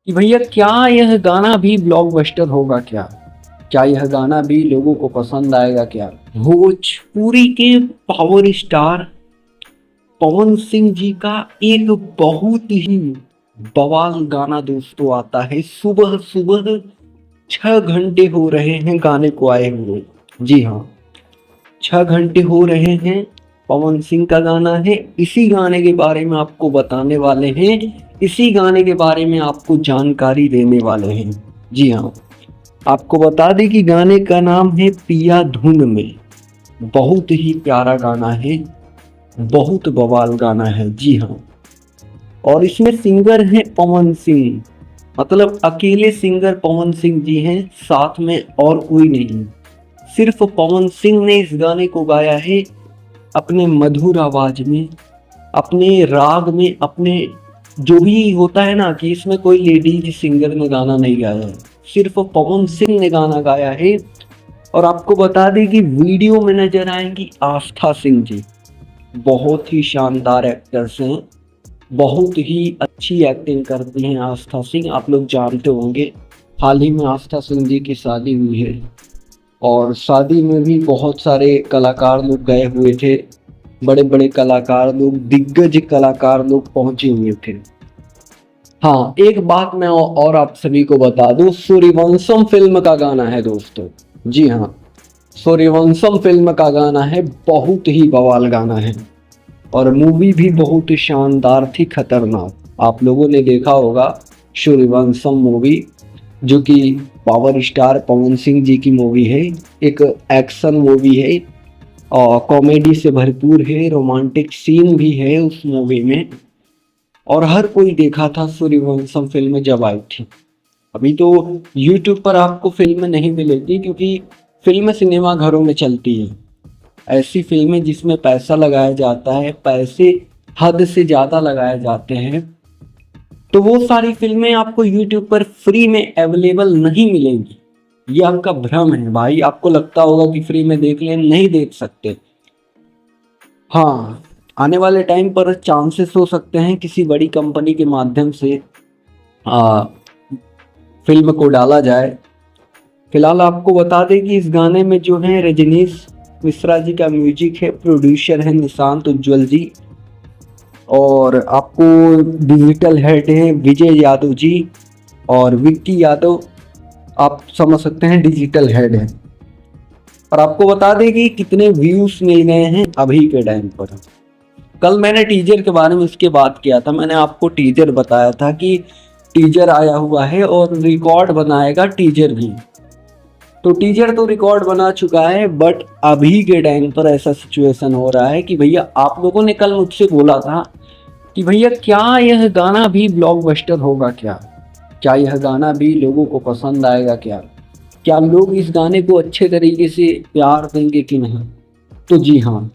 कि भैया क्या यह गाना भी ब्लॉकबस्टर होगा क्या? क्या यह गाना भी लोगों को पसंद आएगा क्या? भोजपुरी के पावर स्टार पवन सिंह जी का एक बहुत ही बवाल गाना दोस्तों आता है। सुबह सुबह 6 घंटे हो रहे हैं गाने को आए हुए। जी हाँ, 6 घंटे हो रहे हैं। पवन सिंह का गाना है। इसी गाने के बारे में आपको बताने वाले हैं। इसी गाने के बारे में आपको जानकारी देने वाले हैं। जी हाँ, आपको बता दें कि गाने का नाम है पिया धुन में। बहुत ही प्यारा गाना है, बहुत बवाल गाना है। जी हाँ, और इसमें सिंगर है पवन सिंह। मतलब अकेले सिंगर पवन सिंह जी हैं, साथ में और कोई नहीं। सिर्फ पवन सिंह ने इस गाने को गाया है अपने मधुर आवाज में, अपने राग में, अपने जो भी होता है ना कि इसमें कोई लेडीज सिंगर ने गाना नहीं गाया है, सिर्फ पवन सिंह ने गाना गाया है। और आपको बता दें कि वीडियो में नजर आएंगी आस्था सिंह जी। बहुत ही शानदार एक्टर्स हैं, बहुत ही अच्छी एक्टिंग करती हैं आस्था सिंह। आप लोग जानते होंगे हाल ही में आस्था सिंह जी की शादी हुई है और शादी में भी बहुत सारे कलाकार लोग गए हुए थे। बड़े बड़े कलाकार लोग, दिग्गज कलाकार लोग पहुंचे हुए थे। हाँ, एक बात मैं और आप सभी को बता दूं, सूर्यवंशम फिल्म का गाना है दोस्तों। जी हाँ, सूर्यवंशम फिल्म का गाना है। बहुत ही बवाल गाना है और मूवी भी बहुत ही शानदार थी, खतरनाक। आप लोगों ने देखा होगा सूर्यवंशम मूवी, जो कि पावर स्टार पवन सिंह जी की मूवी है। एक एक्शन मूवी है और कॉमेडी से भरपूर है, रोमांटिक सीन भी है उस मूवी में। और हर कोई देखा था सूर्यवंशम फिल्म जब आई थी। अभी तो यूट्यूब पर आपको फिल्म नहीं मिलेगी क्योंकि फिल्म सिनेमा घरों में चलती है। ऐसी फिल्में जिसमें पैसा लगाया जाता है, पैसे हद से ज़्यादा लगाए जाते हैं, तो वो सारी फिल्में आपको यूट्यूब पर फ्री में अवेलेबल नहीं मिलेंगी। ये आपका भ्रम है भाई। आपको लगता होगा कि फ्री में देख लें, नहीं देख सकते। हाँ, आने वाले टाइम पर चांसेस हो सकते हैं किसी बड़ी कंपनी के माध्यम से फिल्म को डाला जाए। फिलहाल आपको बता दें कि इस गाने में जो है रजनीश मिश्रा जी का म्यूजिक है, प्रोड्यूसर है निशांत उज्ज्वल जी, और आपको डिजिटल हेड है विजय यादव जी, और विक्की यादव आप समझ सकते हैं डिजिटल हेड है। और आपको बता दें कि कितने व्यूज मिल गए हैं अभी के टाइम पर। कल मैंने टीजर के बारे में इसके बात किया था। मैंने आपको टीजर बताया था कि टीजर आया हुआ है और रिकॉर्ड बनाएगा टीजर भी। तो टीजर तो रिकॉर्ड बना चुका है, बट अभी के टाइम पर ऐसा सिचुएशन हो रहा है कि भैया, आप लोगों ने कल मुझसे बोला था कि भैया क्या यह गाना भी ब्लॉकबस्टर होगा क्या? क्या यह गाना भी लोगों को पसंद आएगा क्या? क्या लोग इस गाने को अच्छे तरीके से प्यार देंगे कि नहीं? तो जी हाँ,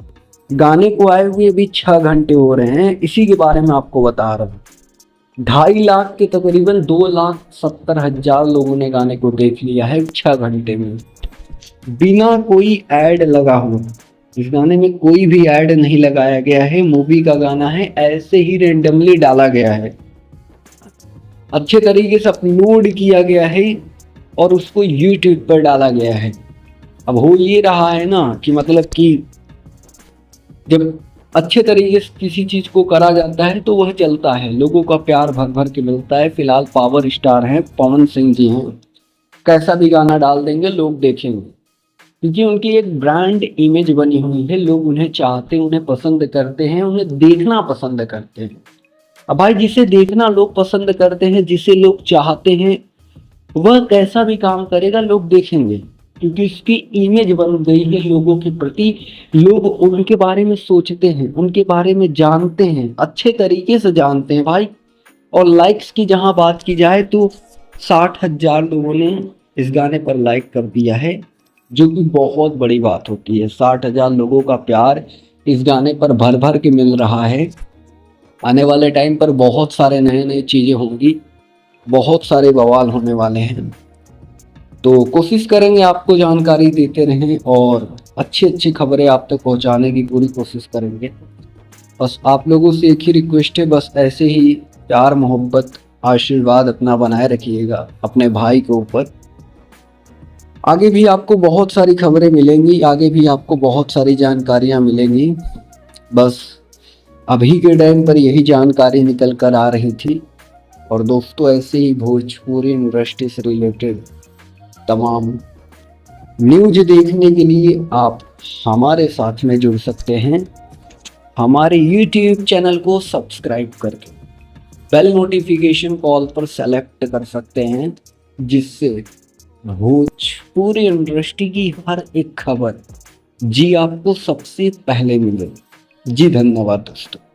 गाने को आए हुए अभी 6 घंटे हो रहे हैं। इसी के बारे में आपको बता रहा हूँ। 2.5 लाख के तकरीबन 2,70,000 लोगों ने गाने को देख लिया है 6 घंटे में, बिना कोई ऐड लगा हुआ। इस गाने में कोई भी ऐड नहीं लगाया गया है। मूवी का गाना है, ऐसे ही रेंडमली डाला गया है, अच्छे तरीके से अपलोड किया गया है और उसको यूट्यूब पर डाला गया है। अब हो ये रहा है ना कि मतलब कि जब अच्छे तरीके से किसी चीज को करा जाता है तो वह चलता है, लोगों का प्यार भर भर के मिलता है। फिलहाल पावर स्टार हैं पवन सिंह जी हैं, कैसा भी गाना डाल देंगे लोग देखेंगे, क्योंकि उनकी एक ब्रांड इमेज बनी हुई है। लोग उन्हें चाहते हैं, उन्हें पसंद करते हैं, उन्हें देखना पसंद करते हैं। अब भाई, जिसे देखना लोग पसंद करते हैं, जिसे लोग चाहते हैं, वह कैसा भी काम करेगा लोग देखेंगे, क्योंकि उसकी इमेज बन गई है लोगों के प्रति। लोग उनके बारे में सोचते हैं, उनके बारे में जानते हैं, अच्छे तरीके से जानते हैं भाई। और लाइक्स की जहां बात की जाए तो 60,000 लोगों ने इस गाने पर लाइक कर दिया है, जो कि बहुत बड़ी बात होती है। 60,000 लोगों का प्यार इस गाने पर भर भर के मिल रहा है। आने वाले टाइम पर बहुत सारे नए नए चीज़ें होंगी, बहुत सारे बवाल होने वाले हैं। तो कोशिश करेंगे आपको जानकारी देते रहें और अच्छी अच्छी खबरें आप तक पहुंचाने की पूरी कोशिश करेंगे। बस आप लोगों से एक ही रिक्वेस्ट है, बस ऐसे ही प्यार मोहब्बत आशीर्वाद अपना बनाए रखिएगा अपने भाई के ऊपर। आगे भी आपको बहुत सारी खबरें मिलेंगी, आगे भी आपको बहुत सारी जानकारियां मिलेंगी। बस अभी के टाइम पर यही जानकारी निकल कर आ रही थी। और दोस्तों, ऐसे ही भोजपुरी इंडस्ट्री से रिलेटेड तमाम न्यूज देखने के लिए आप हमारे साथ में जुड़ सकते हैं हमारे YouTube चैनल को सब्सक्राइब करके। बेल नोटिफिकेशन कॉल पर सेलेक्ट कर सकते हैं, जिससे भोजपुरी इंडस्ट्री की हर एक खबर जी आपको सबसे पहले मिले। जी धन्यवाद दोस्तों।